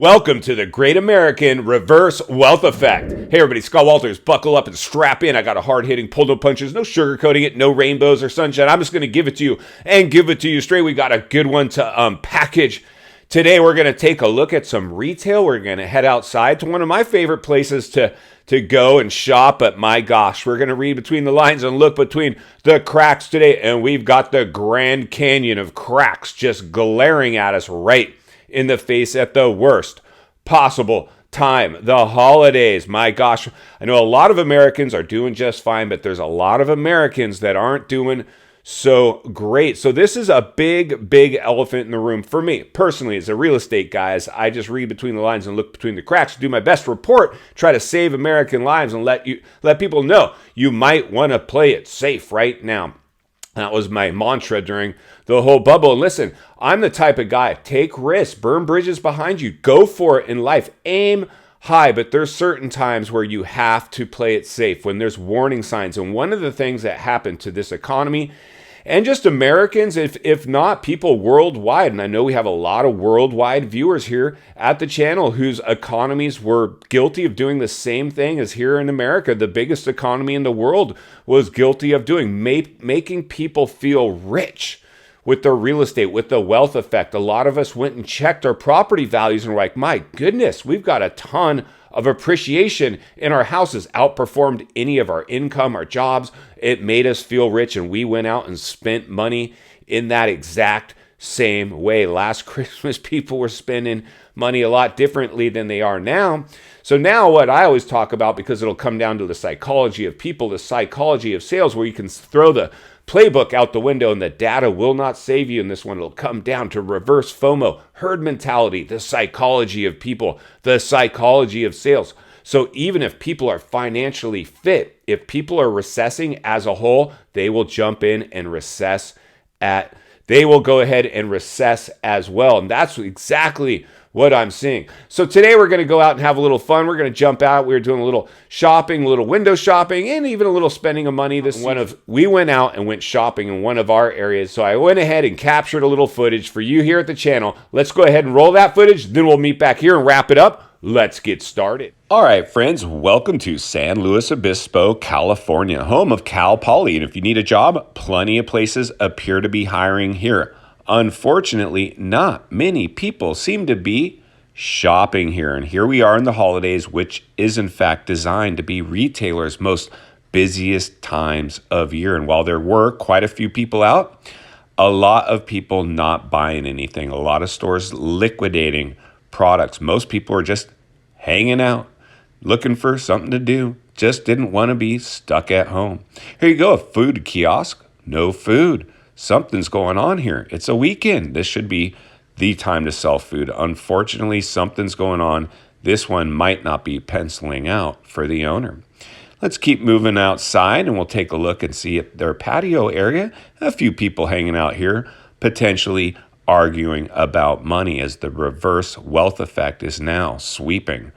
Welcome to the Great American Reverse Wealth Effect. Hey everybody, Scott Walters, buckle up and strap in. I got a hard-hitting pull-no punches, no sugarcoating it, no rainbows or sunshine. I'm just going to give it to you and give it to you straight. We got a good one to package. Today we're going to take a look at some retail. We're going to head outside to one of my favorite places to go and shop. But my gosh, we're going to read between the lines and look between the cracks today. And we've got the Grand Canyon of cracks just glaring at us right in the face at the worst possible time. The holidays. My gosh, I know a lot of Americans are doing just fine, but there's a lot of Americans that aren't doing so great. So this is a big elephant in the room for me personally as a real estate guy. As I just read between the lines and look between the cracks, do my best to report, try to save American lives, and let people know you might want to play it safe right now. That was my mantra during the whole bubble. And listen, I'm the type of guy, take risks, burn bridges behind you, go for it in life, aim high. But there's certain times where you have to play it safe when there's warning signs. And one of the things that happened to this economy and just Americans, if not people worldwide, and I know we have a lot of worldwide viewers here at the channel whose economies were guilty of doing the same thing as here in America. The biggest economy in the world was guilty of doing, making people feel rich with their real estate, with the wealth effect. A lot of us went and checked our property values and were like, my goodness, we've got a ton of appreciation in our houses, outperformed any of our income, our jobs. It made us feel rich, and we went out and spent money in that exact same way. Last Christmas, people were spending money a lot differently than they are now. So now what I always talk about, because it'll come down to the psychology of people, the psychology of sales, where you can throw the playbook out the window and the data will not save you. In this one, it'll come down to reverse FOMO, herd mentality, the psychology of people, the psychology of sales. So even if people are financially fit, if people are recessing as a whole, they will jump in and they will go ahead and recess as well. And that's exactly what I'm seeing. So today we're going to go out and have a little fun. We're going to jump out. We're doing a little shopping, a little window shopping, and even a little spending of money. We went out and went shopping in one of our areas. So I went ahead and captured a little footage for you here at the channel. Let's go ahead and roll that footage. Then we'll meet back here and wrap it up. Let's get started. All right, friends, welcome to San Luis Obispo, California, home of Cal Poly. And if you need a job, plenty of places appear to be hiring here. Unfortunately, not many people seem to be shopping here. And here we are in the holidays, which is in fact designed to be retailers' most busiest times of year. And while there were quite a few people out, a lot of people not buying anything, a lot of stores liquidating products. Most people are just hanging out, looking for something to do, just didn't want to be stuck at home. Here you go, a food kiosk, no food. Something's going on here. It's a weekend. This should be the time to sell food. Unfortunately, something's going on. This one might not be penciling out for the owner. Let's keep moving outside and we'll take a look and see if their patio area, a few people hanging out here, potentially arguing about money as the reverse wealth effect is now sweeping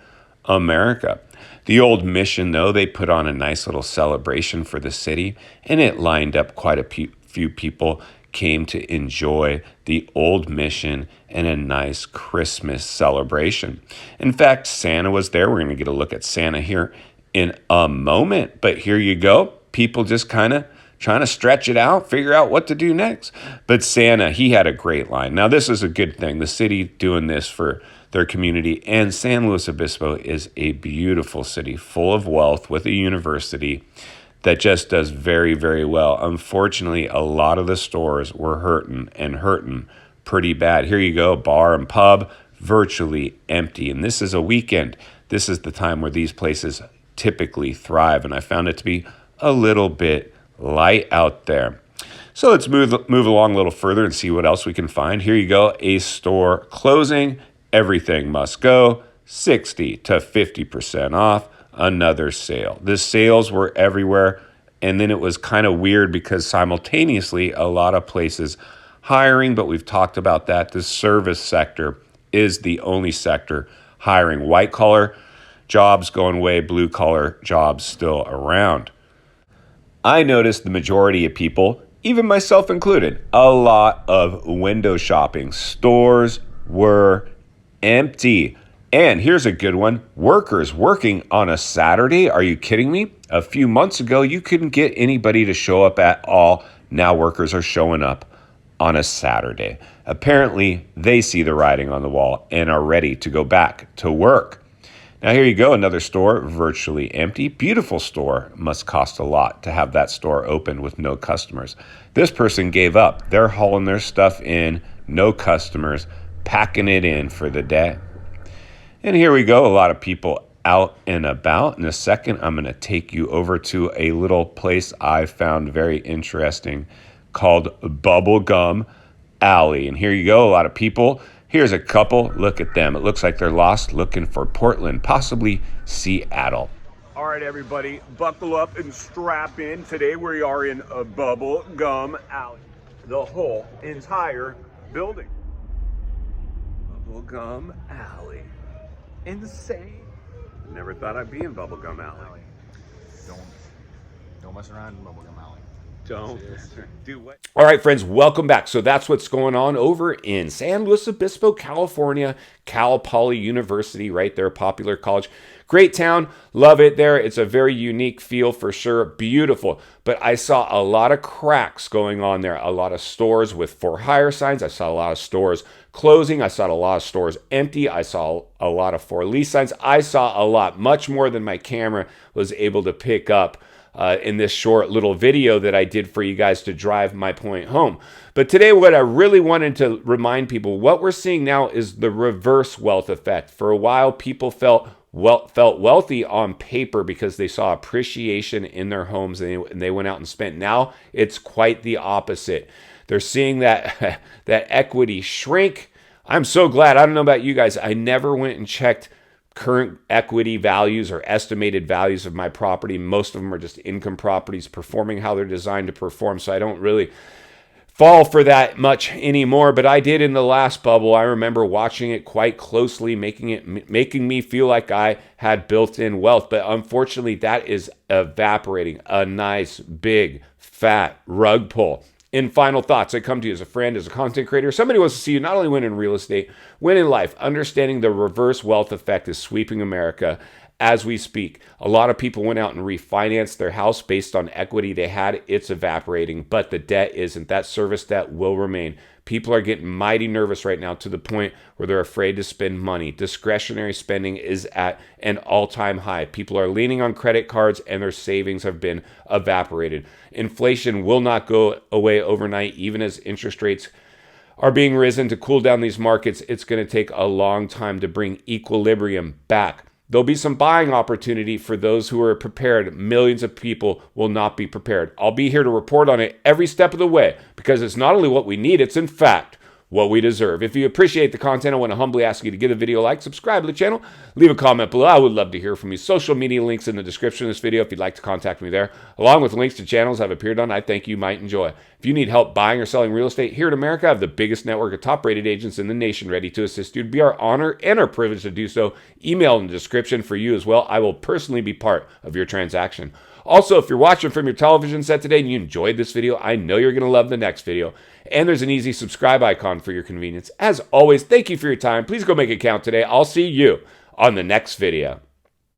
America. The old Mission, though, they put on a nice little celebration for the city, and it lined up quite a few people came to enjoy the old Mission and a nice Christmas celebration. In fact, Santa was there. We're going to get a look at Santa here in a moment, but here you go. People just kind of trying to stretch it out, figure out what to do next. But Santa, he had a great line. Now, this is a good thing. The city doing this for their community. And San Luis Obispo is a beautiful city full of wealth with a university that just does very, very well. Unfortunately, a lot of the stores were hurting pretty bad. Here you go, bar and pub, virtually empty. And this is a weekend. This is the time where these places typically thrive. And I found it to be a little bit light out there. So let's move along a little further and see what else we can find. Here you go, a store closing. Everything must go, 60 to 50% off, another sale. The sales were everywhere, and then it was kind of weird because simultaneously a lot of places hiring, but we've talked about that. The service sector is the only sector hiring. White collar jobs going away, blue collar jobs still around. I noticed the majority of people, even myself included, a lot of window shopping. Stores were empty. And here's a good one. Workers working on a Saturday. Are you kidding me? A few months ago, you couldn't get anybody to show up at all. Now workers are showing up on a Saturday. Apparently, they see the writing on the wall and are ready to go back to work. Now here you go, another store virtually empty. Beautiful store. Must cost a lot to have that store open with no customers. This person gave up. They're hauling their stuff in, no customers, packing it in for the day. And here we go, a lot of people out and about. In a second, I'm going to take you over to a little place I found very interesting called Bubblegum Alley. And here you go, a lot of people. Here's a couple. Look at them. It looks like they're lost, looking for Portland, possibly Seattle. All right, everybody, buckle up and strap in. Today we are in a Bubblegum Alley. The whole entire building. Bubblegum Alley. Insane. Never thought I'd be in Bubblegum Alley. Don't mess around in Bubblegum Alley. Don't do what? All right, friends, welcome back. So that's what's going on over in San Luis Obispo, California. Cal Poly University, right there, popular college. Great town, love it there. It's a very unique feel for sure, beautiful. But I saw a lot of cracks going on there. A lot of stores with for hire signs. I saw a lot of stores closing. I saw a lot of stores empty. I saw a lot of for lease signs. I saw a lot, much more than my camera was able to pick up in this short little video that I did for you guys to drive my point home. But today, what I really wanted to remind people, what we're seeing now is the reverse wealth effect. For a while, people felt wealthy on paper because they saw appreciation in their homes and they went out and spent. Now it's quite the opposite. They're seeing that that equity shrink. I'm so glad. I don't know about you guys. I never went and checked current equity values or estimated values of my property. Most of them are just income properties performing how they're designed to perform. So I don't really fall for that much anymore, but I did in the last bubble. I remember watching it quite closely, making me feel like I had built-in wealth. But unfortunately, that is evaporating. A nice, big, fat rug pull. In final thoughts, I come to you as a friend, as a content creator, somebody who wants to see you not only win in real estate, win in life. Understanding the reverse wealth effect is sweeping America as we speak. A lot of people went out and refinanced their house based on equity they had. It's evaporating, but the debt isn't. That service debt will remain. People are getting mighty nervous right now to the point where they're afraid to spend money. Discretionary spending is at an all-time high. People are leaning on credit cards and their savings have been evaporated. Inflation will not go away overnight, even as interest rates are being risen to cool down these markets. It's going to take a long time to bring equilibrium back. There'll be some buying opportunity for those who are prepared. Millions of people will not be prepared. I'll be here to report on it every step of the way because it's not only what we need, it's in fact what we deserve. If you appreciate the content, I want to humbly ask you to give the video a like, subscribe to the channel, leave a comment below. I would love to hear from you. Social media links in the description of this video if you'd like to contact me there, along with links to channels I've appeared on I think you might enjoy. If you need help buying or selling real estate here in America, I have the biggest network of top-rated agents in the nation ready to assist you. It'd be our honor and our privilege to do so. Email in the description for you as well. I will personally be part of your transaction. Also, if you're watching from your television set today and you enjoyed this video, I know you're going to love the next video. And there's an easy subscribe icon for your convenience. As always, thank you for your time. Please go make it count today. I'll see you on the next video.